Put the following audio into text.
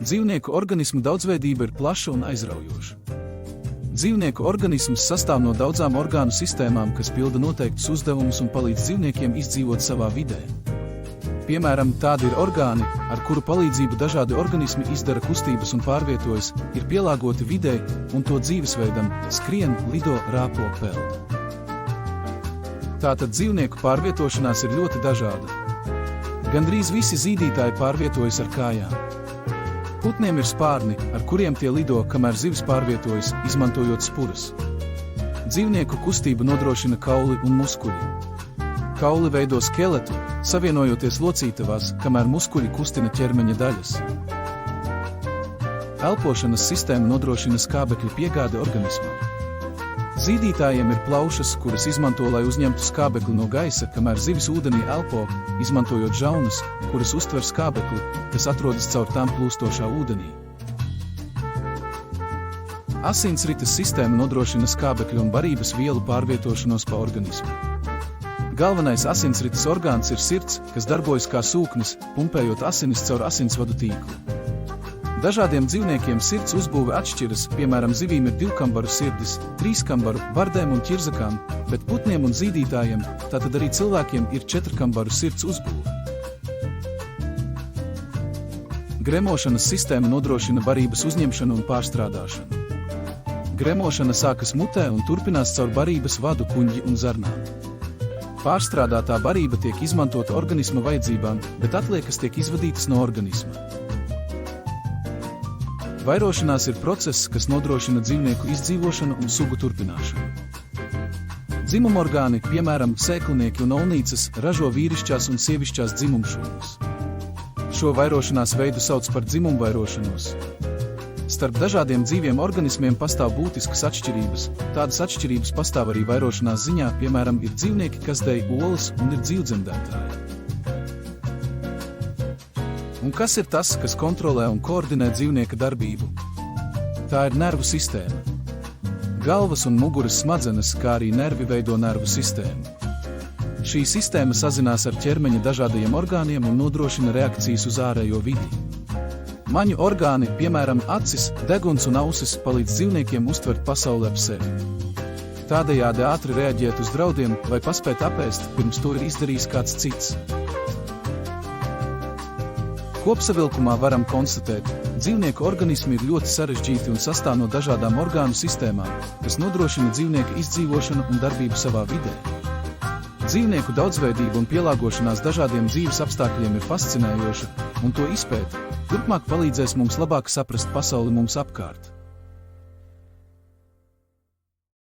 Dzīvnieku organismu daudzveidība ir plaša un aizraujoša. Dzīvnieku organisms sastāv no daudzām orgānu sistēmām, kas pilda noteiktus uzdevumus un palīdz dzīvniekiem izdzīvot savā vidē. Piemēram, tādi ir orgāni, ar kuru palīdzību dažādi organismi izdara kustības un pārvietojas, ir pielāgoti videi un to dzīvesveidam, skrien, lido, rāpo, peld. Tātad dzīvnieku pārvietošanās ir ļoti dažāda. Gandrīz visi zīdītāji pārvietojas ar kājām. Putniem ir spārni, ar kuriem tie lido, kamēr zivis pārvietojas, izmantojot spuras. Dzīvnieku kustību nodrošina kauli un muskuļi. Kauli veido skeletu, savienojoties locītavās, kamēr muskuļi kustina ķermeņa daļas. Elpošanas sistēma nodrošina skābekļu piegādi organismam. Zīdītājiem ir plaušas, kuras izmanto, lai uzņemtu skābekli no gaisa, kamēr zivis ūdenī elpo, izmantojot žaunas, kuras uztver skābekli, kas atrodas caur tām plūstošā ūdenī. Asinsrites sistēma nodrošina skābekļu un barības vielu pārvietošanos pa organismu. Galvenais asinsrites orgāns ir sirds, kas darbojas kā sūknis, pumpējot asinis caur asinsvadu tīklu. Dažādiem dzīvniekiem sirds uzbūve atšķiras, piemēram, zivīm ir 2-kambaru sirdis, 3-kambaru, vardēm un ķirzakām, bet putniem un zīdītājiem, tātad arī cilvēkiem, ir 4-kambaru sirds uzbūve. Gremošanas sistēma nodrošina barības uzņemšanu un pārstrādāšanu. Gremošana sākas mutē un turpinās caur barības vadu, kuņģi un zarnām. Pārstrādātā barība tiek izmantota organisma vajadzībām, bet atliekas tiek izvadītas no organisma. Vairošanās ir process, kas nodrošina dzīvnieku izdzīvošanu un sugu turpināšanu. Dzimumorgāni, piemēram, sēklinieki un aunīcas, ražo vīrišķās un sievišķās dzimumšūnas. Šo vairošanās veidu sauc par dzimumvairošanos. Starp dažādiem dzīviem organismiem pastāv būtiskas atšķirības. Tādas atšķirības pastāv arī vairošanās ziņā, piemēram, ir dzīvnieki, kas dej olas un ir dzīvdzemdētāji. Un kas ir tas, kas kontrolē un koordinē dzīvnieka darbību? Tā ir nervu sistēma. Galvas un muguras smadzenes, kā arī nervi veido nervu sistēmu. Šī sistēma sazinās ar ķermeņa dažādajiem orgāniem un nodrošina reakcijas uz ārējo vidi. Maņu orgāni, piemēram, acis, deguns un ausis, palīdz dzīvniekiem uztvert pasauli ap sevi. Tādējādi ātri reaģēt uz draudiem vai paspēt apēst, pirms to ir izdarījis kāds cits. Kopsavilkumā varam konstatēt, dzīvnieku organismi ir ļoti sarežģīti un sastāv no dažādām orgānu sistēmām, kas nodrošina dzīvnieka izdzīvošanu un darbību savā vidē. Dzīvnieku daudzveidība un pielāgošanās dažādiem dzīves apstākļiem ir fascinējoša, un to izpēte turpmāk palīdzēs mums labāk saprast pasauli mums apkārt.